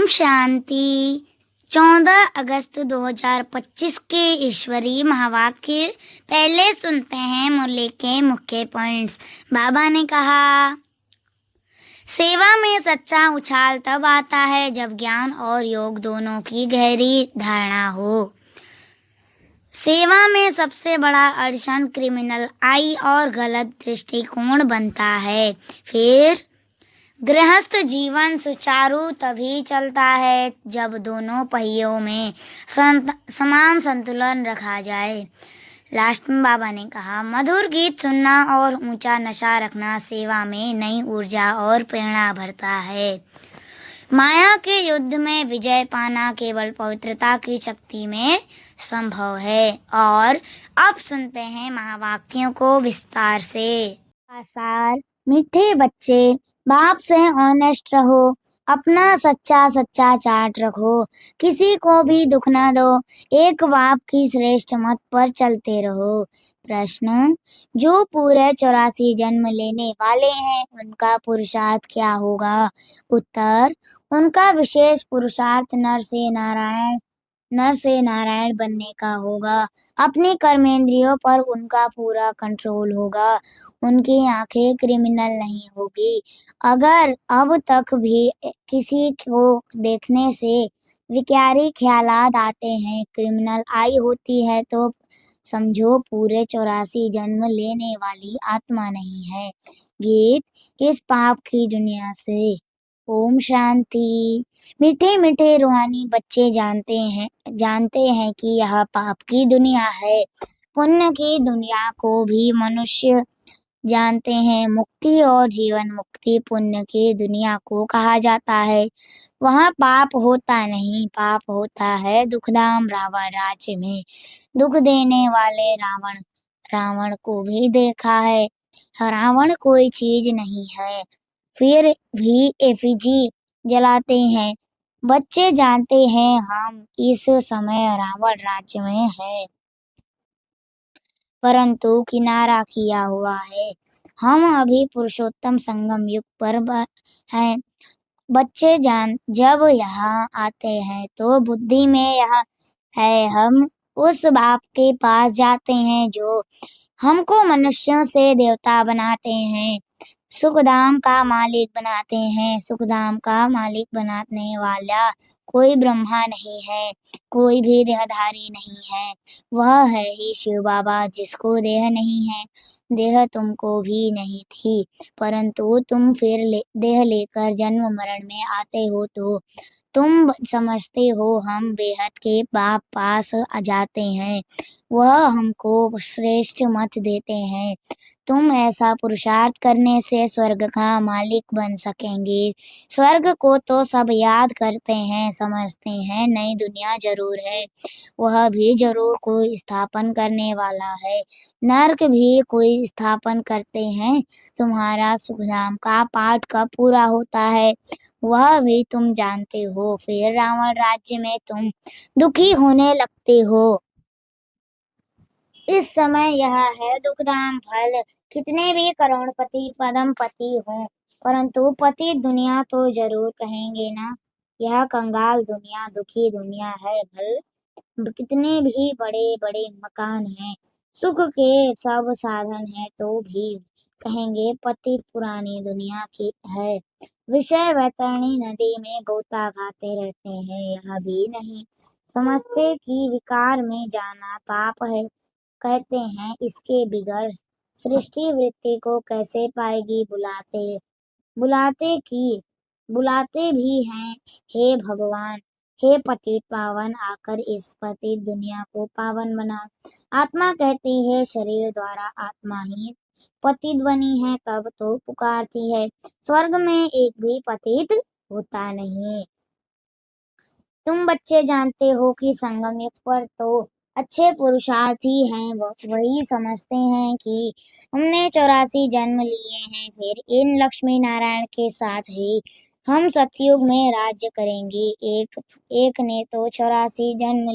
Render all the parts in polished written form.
शांति। 14 अगस्त 2025 के ईश्वरीय महावाक्य पहले सुनते हैं मुरली के मुख्य पॉइंट्स। बाबा ने कहा, सेवा में सच्चा उछाल तब आता है जब ज्ञान और योग दोनों की गहरी धारणा हो। सेवा में सबसे बड़ा अड़चन क्रिमिनल आई और गलत दृष्टिकोण बनता है। फिर गृहस्थ जीवन सुचारू तभी चलता है जब दोनों पहियों में समान संतुलन रखा जाए। लास्ट में बाबा ने कहा, मधुर गीत सुनना और ऊंचा नशा रखना सेवा में नई ऊर्जा और प्रेरणा भरता है। माया के युद्ध में विजय पाना केवल पवित्रता की शक्ति में संभव है। और अब सुनते हैं महावाक्यों को विस्तार से। सार, मीठे बच्चे, बाप से ऑनेस्ट रहो, अपना सच्चा चार्ट रखो, किसी को भी दुख ना दो, एक बाप की श्रेष्ठ मत पर चलते रहो। प्रश्न, जो पूरे 84 जन्म लेने वाले हैं उनका पुरुषार्थ क्या होगा? उत्तर, उनका विशेष पुरुषार्थ नर से नारायण बनने का होगा। अपनी कर्मेंद्रियों पर उनका पूरा कंट्रोल होगा। उनकी आंखें क्रिमिनल नहीं होगी। अगर अब तक भी किसी को देखने से विकारी ख्यालात आते हैं, क्रिमिनल आई होती है, तो समझो पूरे 84 जन्म लेने वाली आत्मा नहीं है। गीत, इस पाप की दुनिया से। ओम शांति। मीठे मीठे रूहानी बच्चे जानते हैं कि यह पाप की दुनिया है। पुण्य की दुनिया को भी मनुष्य जानते हैं। मुक्ति और जीवन मुक्ति पुण्य की दुनिया को कहा जाता है। वहाँ पाप होता नहीं, पाप होता है दुखधाम रावण राज्य में। दुख देने वाले रावण को भी देखा है। रावण कोई चीज नहीं है, फिर भी एफिजी जलाते हैं। बच्चे जानते हैं हम इस समय रावण राज्य में है, परंतु किनारा किया हुआ है। हम अभी पुरुषोत्तम संगम युग पर हैं। बच्चे जब यहाँ आते हैं तो बुद्धि में यह है, हम उस बाप के पास जाते हैं जो हमको मनुष्यों से देवता बनाते हैं, सुखधाम का मालिक बनाते हैं। सुखधाम का मालिक बनाने वाला कोई ब्रह्मा नहीं है, कोई भी देहधारी नहीं है। वह है ही शिव बाबा, जिसको देह नहीं है। देह तुमको भी नहीं थी, परंतु तुम फिर देह लेकर जन्म मरण में आते हो तो तुम समझते हो हम बेहद के बाप पास जाते हैं। वह हमको श्रेष्ठ मत देते हैं। तुम ऐसा पुरुषार्थ करने से स्वर्ग का मालिक बन सकेंगे। स्वर्ग को तो सब याद करते हैं, समझते हैं, नई दुनिया जरूर है, वह भी जरूर कोई स्थापन करने वाला है। नर्क भी कोई स्थापन करते हैं। तुम्हारा सुखधाम का पाठ कब पूरा होता है वह भी तुम जानते हो। फिर रावण राज्य में तुम दुखी होने लगते हो। इस समय यह है दुखधाम फल। कितने भी करोड़पति पदमपति हों, परंतु पति दुनिया तो जरूर कहेंगे ना। यह कंगाल दुनिया, दुखी दुनिया है। भल कितने भी बड़े बड़े मकान हैं, सुख के सब साधन है, तो भी कहेंगे पतित पुरानी दुनिया की है। विषय वैतरणी नदी में गोता खाते रहते हैं, यह भी नहीं समझते कि विकार में जाना पाप है। कहते हैं इसके बिगड़ सृष्टि वृत्ति को कैसे पाएगी। बुलाते भी हैं, हे भगवान, हे पतित पावन, आकर इस पतित दुनिया को पावन बना। आत्मा कहती है शरीर द्वारा आत्मा ही पतित बनी है, तब तो पुकारती है। स्वर्ग में एक भी पतित होता नहीं। तुम बच्चे जानते हो कि संगम युग पर तो अच्छे पुरुषार्थी हैं, वही समझते हैं कि हमने 84 जन्म लिए हैं, फिर इन लक्ष्मी नारायण के साथ ही हम सतयुग में राज्य करेंगे। एक ने तो 84 जन्म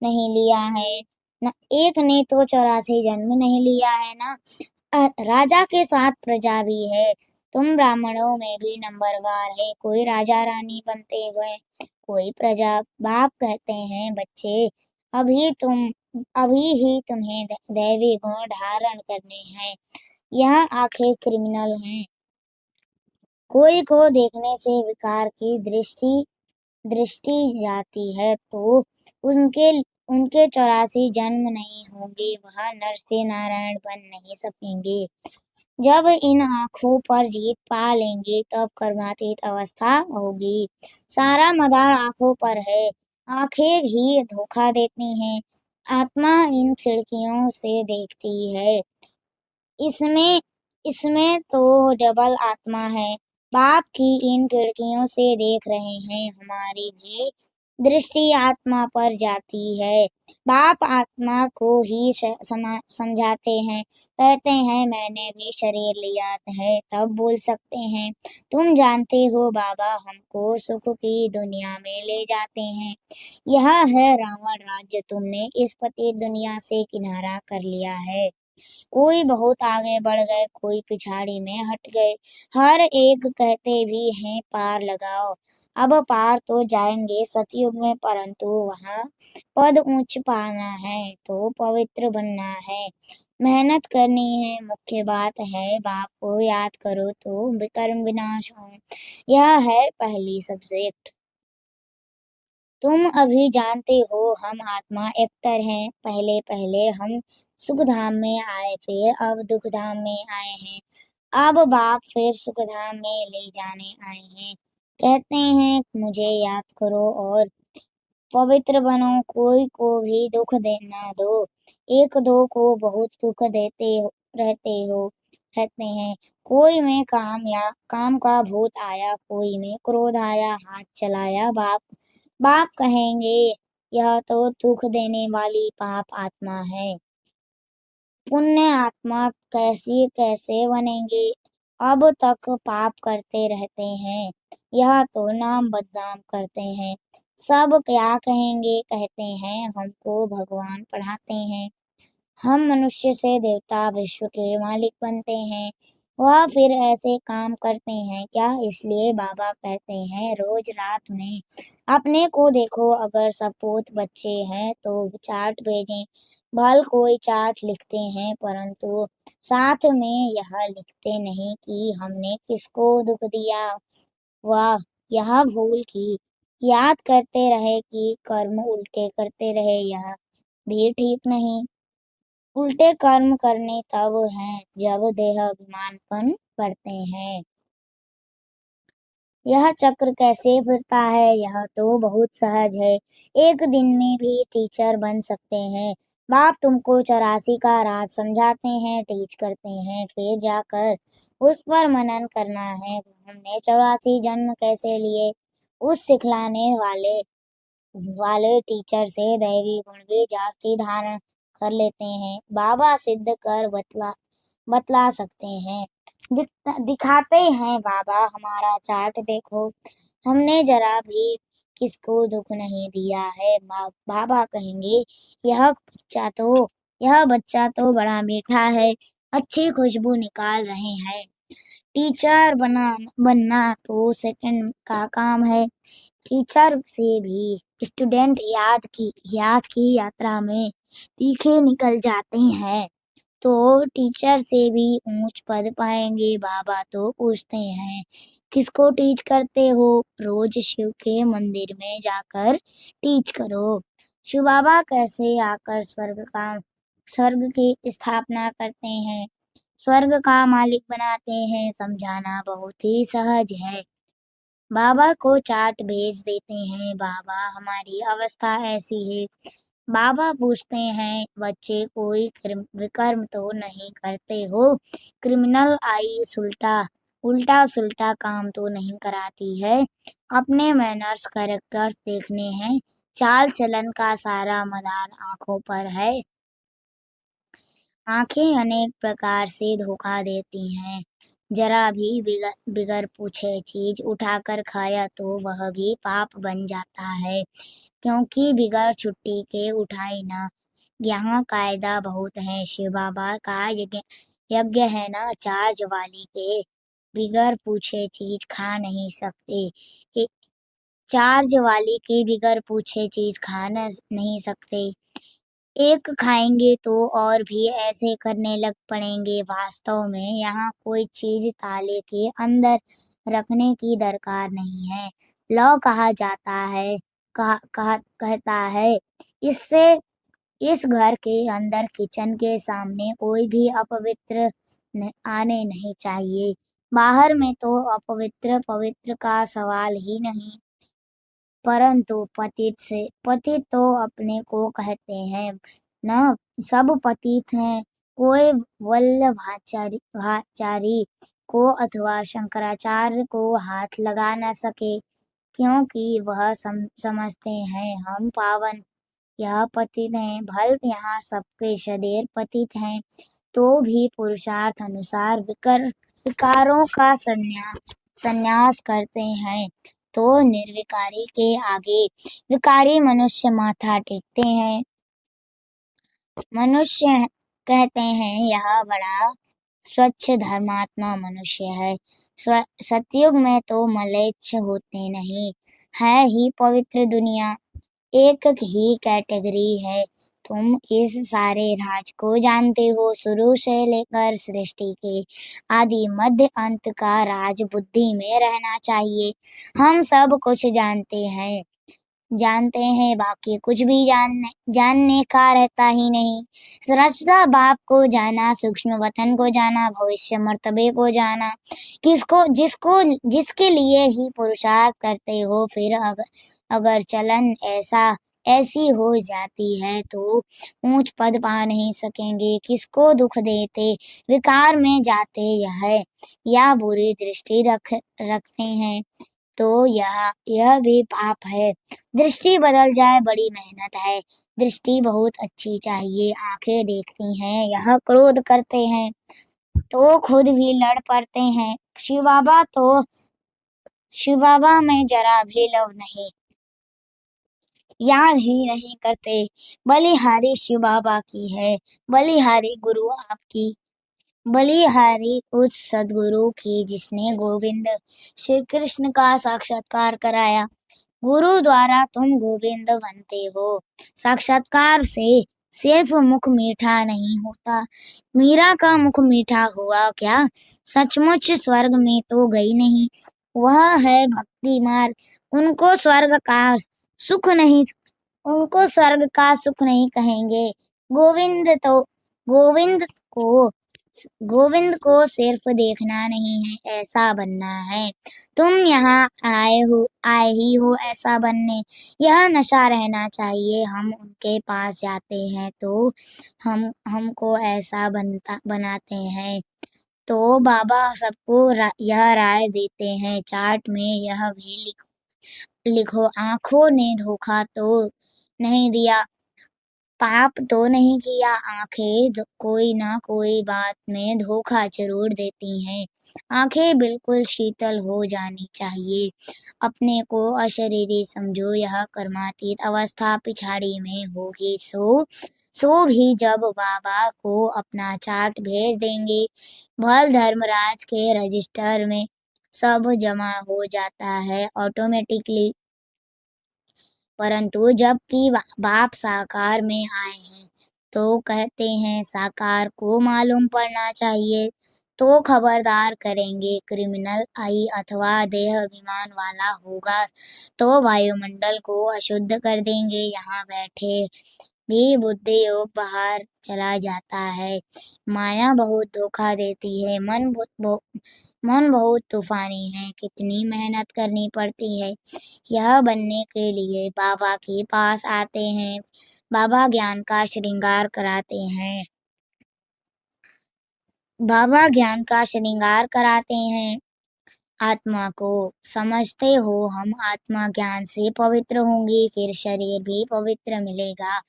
नहीं लिया है ना, एक ने तो 84 जन्म नहीं लिया है ना। राजा के साथ प्रजा भी है। तुम ब्राह्मणों में भी नंबरवार है, कोई राजा रानी बनते हुए, कोई प्रजा। बाप कहते हैं, बच्चे अभी ही तुम्हें दैवी गुण धारण करने हैं। यह आंखें क्रिमिनल हैं। कोई को देखने से विकार की दृष्टि जाती है तो उनके उनके 84 जन्म नहीं होंगे, वह नर से नारायण बन नहीं सकेंगे। जब इन आँखों पर जीत पा लेंगे तब कर्मातीत अवस्था होगी। सारा मदार आँखों पर है। आँखें ही धोखा देती हैं। आत्मा इन खिड़कियों से देखती है। इसमें इसमें तो डबल आत्मा है। बाप की इन खिड़कियों से देख रहे हैं, हमारी भी दृष्टि आत्मा पर जाती है। बाप आत्मा को ही समझाते हैं, कहते हैं मैंने भी शरीर लिया है, तब बोल सकते हैं तुम जानते हो बाबा हमको सुख की दुनिया में ले जाते हैं। यह है रावण राज्य, तुमने इस पतित दुनिया से किनारा कर लिया है। कोई बहुत आगे बढ़ गए, कोई पिछाड़ी में हट गए। हर एक कहते भी हैं पार लगाओ। अब पार तो जाएंगे सतयुग में, परंतु वहाँ पद ऊंच पाना है तो पवित्र बनना है, मेहनत करनी है। मुख्य बात है बाप को याद करो तो विकर्म विनाश हो। यह है पहली सब्जेक्ट। तुम अभी जानते हो हम आत्मा एक्टर हैं। पहले पहले हम सुख धाम में आए, फिर अब दुख धाम में आए हैं। अब बाप फिर सुख धाम में ले जाने आए हैं। कहते हैं मुझे याद करो और पवित्र बनो, कोई को भी दुख देना दो। एक दो को बहुत दुख रहते हैं। कोई में काम का भूत आया, कोई में क्रोध आया, हाथ चलाया। बाप कहेंगे यह तो दुख देने वाली पाप आत्मा है। पुण्य आत्मा कैसी कैसे बनेंगे? अब तक पाप करते रहते हैं, यह तो नाम बदनाम करते हैं। सब क्या कहेंगे? कहते हैं हमको भगवान पढ़ाते हैं। हम मनुष्य से देवता विश्व के मालिक बनते हैं। वह फिर ऐसे काम करते हैं क्या? इसलिए बाबा कहते हैं रोज रात में अपने को देखो, अगर सपूत बच्चे हैं तो चार्ट भेजें। भल कोई चार्ट लिखते हैं, परंतु साथ में यह लिखते नहीं कि हमने किसको दुख दिया। वाह, यह भूल की। याद करते रहे कि कर्म उल्टे करते रहे, यह भी ठीक नहीं। उल्टे कर्म करने तब हैं जब देह अभिमानपन करते हैं। यह चक्र कैसे फिरता है? यह तो बहुत सहज है। एक दिन में भी टीचर बन सकते हैं। बाप तुमको 84 का राज समझाते हैं, टीच करते हैं, फिर जाकर उस पर मनन करना है। हमने 84 जन्म कैसे लिए, उस सिखलाने वाले टीचर से दैवी गुण भी जास्ती धारण कर लेते हैं। बाबा सिद्ध कर बतला सकते हैं। दिखाते हैं बाबा, हमारा चार्ट देखो, हमने जरा भी किसको दुख नहीं दिया है। बाबा कहेंगे यह बच्चा तो बड़ा मीठा है, अच्छी खुशबू निकाल रहे हैं। टीचर बनना तो सेकंड का काम है। टीचर से भी स्टूडेंट याद की यात्रा में तीखे निकल जाते हैं, तो टीचर से भी ऊंच पद पाएंगे। बाबा तो पूछते हैं किसको टीच करते हो? रोज शिव के मंदिर में जाकर टीच करो। शिव बाबा कैसे आकर स्वर्ग की स्थापना करते हैं, स्वर्ग का मालिक बनाते हैं। समझाना बहुत ही सहज है। बाबा को चार्ट भेज देते हैं। बाबा हमारी अवस्था ऐसी है। बाबा पूछते हैं बच्चे कोई विकर्म तो नहीं करते हो? क्रिमिनल आई उल्टा सुल्टा काम तो नहीं कराती है? अपने मैनर्स कैरेक्टर्स देखने हैं, चाल चलन का सारा मदार आंखों पर है। आंखें अनेक प्रकार से धोखा देती हैं। जरा भी बिगर पूछे चीज उठाकर खाया तो वह भी पाप बन जाता है, क्योंकि बिगर छुट्टी के उठाई ना। यहाँ कायदा बहुत है। शिव बाबा का यज्ञ है ना 4 ज्वाली के। बिगर पूछे चीज खा नहीं सकते। चार्ज वाले के बिगर पूछे चीज खा नहीं सकते। एक खाएंगे तो और भी ऐसे करने लग पड़ेंगे। वास्तव में यहाँ कोई चीज ताले के अंदर रखने की दरकार नहीं है। लौ कहा जाता है, कहता है, इससे इस घर के अंदर किचन के सामने कोई भी अपवित्र आने नहीं चाहिए। बाहर में तो अपवित्र पवित्र का सवाल ही नहीं, परंतु पतित तो अपने को कहते हैं न। सब पतित हैं। कोई वल्लभाचारी को अथवा शंकराचार्य को हाथ लगा न सके, क्योंकि वह समझते हैं हम पावन। यह पतित हैं। भल यहाँ सबके शरीर पतित हैं, तो भी पुरुषार्थ अनुसार विकारों का संन्यास करते हैं। तो निर्विकारी के आगे विकारी मनुष्य माथा टेकते हैं। मनुष्य कहते हैं यह बड़ा स्वच्छ धर्मात्मा मनुष्य है। सतयुग में तो मलेच्छ होते नहीं, है ही पवित्र दुनिया। एक ही कैटेगरी है। तुम इस सारे राज को जानते हो। शुरू से लेकर सृष्टि के आदि मध्य अंत का राज बुद्धि में रहना चाहिए। हम सब कुछ जानते हैं, बाकी कुछ भी जानने का रहता ही नहीं। सरसता बाप को जाना, सूक्ष्म वतन को जाना, भविष्य मर्तबे को जाना, जिसके लिए ही पुरुषार्थ करते हो। फिर अगर चलन ऐसी हो जाती है तो ऊंच पद पा नहीं सकेंगे। किसको दुख देते विकार में जाते है या बुरी दृष्टि रखते हैं, तो यह भी पाप है। दृष्टि बदल जाए बड़ी मेहनत है। दृष्टि बहुत अच्छी चाहिए। आंखें देखती हैं, यह क्रोध करते हैं तो खुद भी लड़ पड़ते हैं। शिव बाबा में जरा भी लव नहीं, याद ही नहीं करते। बलिहारी शिव बाबा की है, बलिहारी गुरु आपकी, बलिहारी उस सदगुरु की जिसने गोविंद श्री कृष्ण का साक्षात्कार कराया। गुरु द्वारा तुम गोविंद बनते हो। साक्षात्कार से सिर्फ मुख मीठा नहीं होता। मीरा का मुख मीठा हुआ क्या? सचमुच स्वर्ग में तो गई नहीं। वह है भक्ति मार्ग। उनको स्वर्ग का सुख नहीं कहेंगे। गोविंद को गोविंद को सिर्फ देखना नहीं है, ऐसा बनना है। तुम यहाँ आए ही हो ऐसा बनने। यह नशा रहना चाहिए। हम उनके पास जाते हैं तो हमको ऐसा बनाते हैं। तो बाबा सबको यह राय देते हैं। चार्ट में यह भी लिखो, आंखों ने धोखा तो नहीं दिया, पाप तो नहीं किया। आंखें कोई ना कोई बात में धोखा जरूर देती हैं। आंखें बिल्कुल शीतल हो जानी चाहिए। अपने को अशरीरी समझो। यह कर्मातीत अवस्था पिछाड़ी में होगी। सो भी जब बाबा को अपना चार्ट भेज देंगे, भल धर्मराज के रजिस्टर में सब जमा हो जाता है ऑटोमेटिकली। परंतु जबकि बाप साकार में आए हैं तो कहते हैं साकार को मालूम पड़ना चाहिए, तो खबरदार करेंगे। क्रिमिनल आई अथवा देह अभिमान वाला होगा तो वायुमंडल को अशुद्ध कर देंगे। यहाँ बैठे भी बुद्धि योग बाहर चला जाता है। माया बहुत धोखा देती है। मन बहुत तूफानी है। कितनी मेहनत करनी पड़ती है। यह बनने के लिए बाबा के पास आते हैं। बाबा ज्ञान का श्रृंगार कराते हैं। बाबा ज्ञान का श्रृंगार कराते हैं। आत्मा को समझते हो। हम आत्मा ज्ञान से पवित्र होंगी, फिर शरीर भी पवित्र मिलेगा।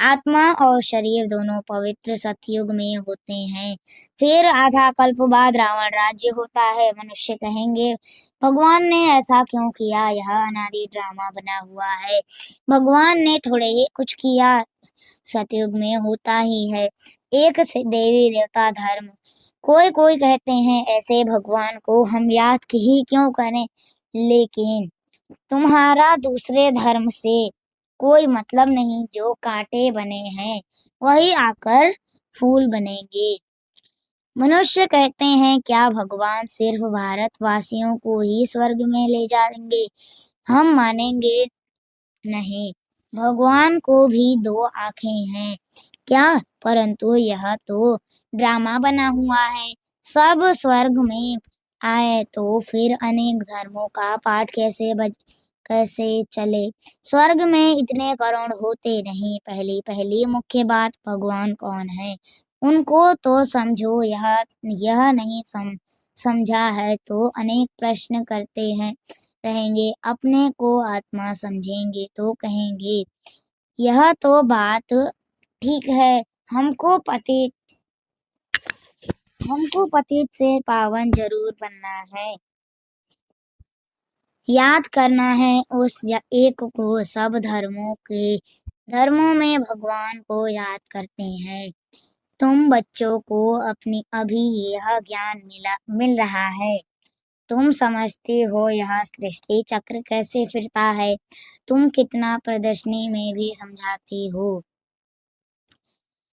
आत्मा और शरीर दोनों पवित्र सतयुग में होते हैं। फिर आधा कल्प बाद रावण राज्य होता है। मनुष्य कहेंगे भगवान ने ऐसा क्यों किया? यह अनादि ड्रामा बना हुआ है। भगवान ने थोड़े ही कुछ किया, सतयुग में होता ही है। एक से देवी देवता धर्म कोई कोई कहते हैं ऐसे भगवान को हम याद ही क्यों करें, लेकिन तुम्हारा दूसरे धर्म से कोई मतलब नहीं। जो कांटे बने हैं वही आकर फूल बनेंगे। मनुष्य कहते हैं क्या भगवान सिर्फ भारतवासियों को ही स्वर्ग में ले जाएंगे? हम मानेंगे नहीं, भगवान को भी दो आंखें हैं क्या? परंतु यह तो ड्रामा बना हुआ है। सब स्वर्ग में आए तो फिर अनेक धर्मों का पाठ कैसे चले? स्वर्ग में इतने करोड़ होते नहीं। पहली पहली मुख्य बात, भगवान कौन है उनको तो समझो। यह नहीं समझा है तो अनेक प्रश्न करते हैं रहेंगे। अपने को आत्मा समझेंगे तो कहेंगे यह तो बात ठीक है। हमको पतित हमको पतित से पावन जरूर बनना है, याद करना है उस एक को। सब धर्मों में भगवान को याद करते हैं। तुम बच्चों को अपनी अभी यह ज्ञान मिल रहा है। तुम समझते हो यह सृष्टि चक्र कैसे फिरता है। तुम कितना प्रदर्शनी में भी समझाते हो।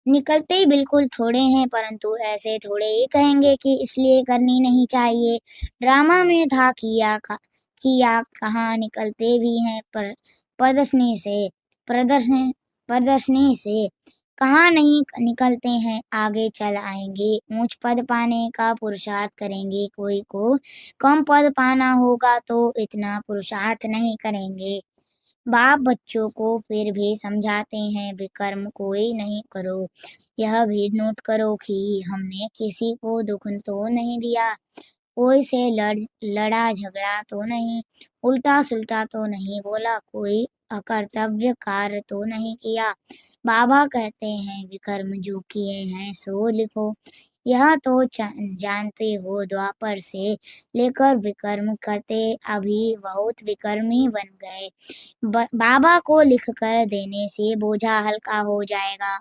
निकलते ही बिल्कुल थोड़े हैं, परंतु ऐसे थोड़े ही कहेंगे कि इसलिए करनी नहीं चाहिए। ड्रामा में था किया कहाँ निकलते भी हैं पर प्रदर्शनी से प्रदर्शनी प्रदर्शनी से कहाँ नहीं निकलते हैं। आगे चल आएंगे, ऊंच पद पाने का पुरुषार्थ करेंगे। कोई को कम पद पाना होगा तो इतना पुरुषार्थ नहीं करेंगे। बाप बच्चों को फिर भी समझाते हैं विकर्म कोई नहीं करो। यह भी नोट करो कि हमने किसी को दुख तो नहीं दिया, कोई से लड़ा झगड़ा तो नहीं, उल्टा सुल्टा तो नहीं बोला, कोई अकर्तव्य कार्य तो नहीं किया। बाबा कहते हैं विकर्म जो किए हैं सो लिखो। यह तो जानते हो द्वापर से लेकर विकर्म करते अभी बहुत विकर्मी बन गए। बाबा को लिख कर देने से बोझा हल्का हो जाएगा।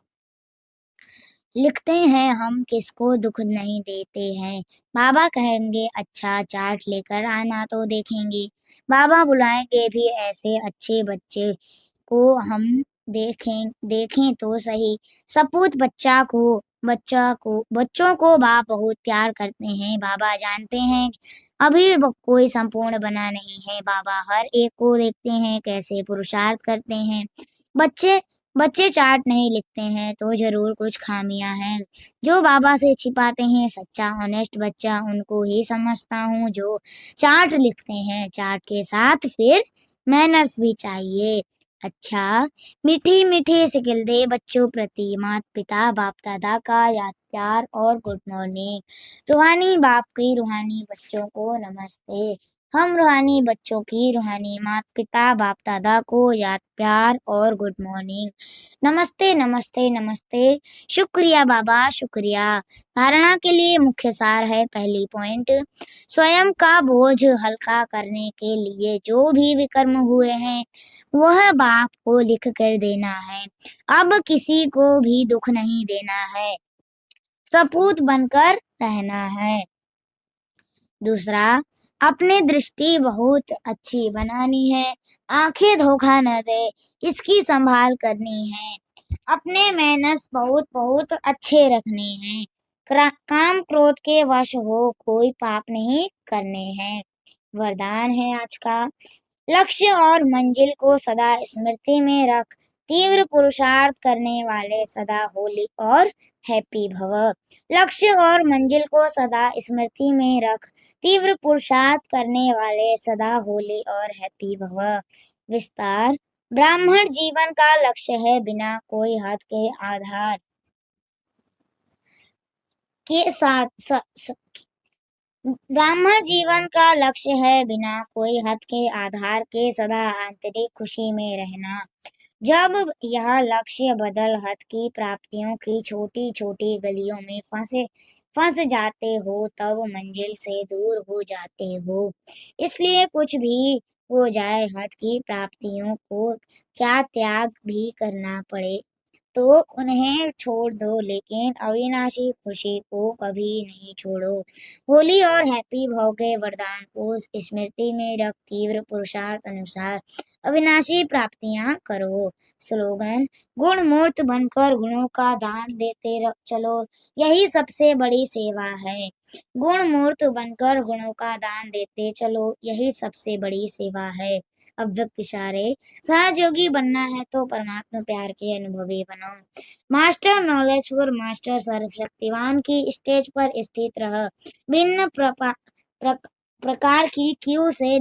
लिखते हैं हम किसको दुख नहीं देते हैं। बाबा कहेंगे अच्छा चार्ट लेकर आना तो देखेंगे। बाबा बुलाएंगे भी ऐसे अच्छे बच्चे को हम देखें तो सही। सपूत बच्चों को बाप बहुत प्यार करते हैं। बाबा जानते हैं अभी कोई संपूर्ण बना नहीं है। बाबा हर एक को देखते हैं कैसे पुरुषार्थ करते हैं। बच्चे बच्चे चार्ट नहीं लिखते हैं तो जरूर कुछ खामियां हैं जो बाबा से छिपाते हैं। सच्चा ऑनेस्ट बच्चा उनको ही समझता हूँ जो चार्ट लिखते हैं। चार्ट के साथ फिर मैनर्स भी चाहिए। अच्छा, मीठी मीठी सिकिल दे बच्चों प्रति माता पिता बाप दादा का याद प्यार और गुड मॉर्निंग। रूहानी बाप की रूहानी बच्चों को नमस्ते। हम रूहानी बच्चों की रूहानी माता पिता बाप दादा को याद प्यार और गुड मॉर्निंग। नमस्ते नमस्ते नमस्ते। शुक्रिया बाबा शुक्रिया। धारणा के लिए मुख्य सार है पहली पॉइंट, स्वयं का बोझ हल्का करने के लिए जो भी विकर्म हुए हैं वह बाप को लिख कर देना है। अब किसी को भी दुख नहीं देना है, सपूत बनकर रहना है। दूसरा, अपनी दृष्टि बहुत अच्छी बनानी है, आंखें धोखा न दे, इसकी संभाल करनी है। अपने मैनर्स बहुत बहुत अच्छे रखने हैं। काम क्रोध के वश हो कोई पाप नहीं करने हैं। वरदान है आज का, लक्ष्य और मंजिल को सदा स्मृति में रख, तीव्र पुरुषार्थ करने वाले सदा होली और हैप्पी भव। लक्ष्य और मंजिल को सदा स्मृति में रख, तीव्र पुरुषार्थ करने वाले सदा होली और हैप्पी भव। विस्तार, ब्राह्मण जीवन का लक्ष्य है बिना कोई हद के आधार के साथ ब्राह्मण जीवन का लक्ष्य है बिना कोई हद के आधार के सदा आंतरिक खुशी में रहना। जब यह लक्ष्य बदल हद की प्राप्तियों की छोटी छोटी गलियों में फंस जाते हो तब मंजिल से दूर हो जाते हो। इसलिए कुछ भी हो जाए हद की प्राप्तियों को क्या त्याग भी करना पड़े तो उन्हें छोड़ दो, लेकिन अविनाशी खुशी को कभी नहीं छोड़ो। होली और हैप्पी भाव के वरदान को स्मृति में रख तीव्र पुरुषार्थ अनुसार अविनाशी प्राप्तियां करो। स्लोगन: गुण मूर्त बनकर गुणों का दान देते चलो, यही सबसे बड़ी सेवा है। गुण मूर्त बनकर गुणों का दान देते चलो, यही सबसे बड़ी सेवा है। अव्यक्त इशारे: सहयोगी बनना है तो परमात्मा प्यार के अनुभवी बनो। मास्टर नॉलेजफुल मास्टर सर्वशक्तिवान की स्टेज पर स्थित रह। भिन्न प्रकार की क्यू से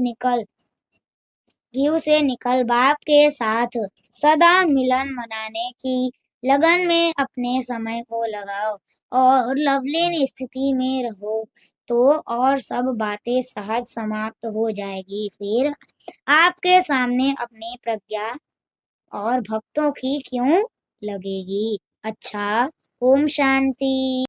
निकल बाप के साथ सदा मिलन मनाने की लगन में अपने समय को लगाओ और लवलीन स्थिति में रहो, तो और सब बातें सहज समाप्त हो जाएगी। फिर आपके सामने अपनी प्रज्ञा और भक्तों की क्यों लगेगी। अच्छा, ओम शांति।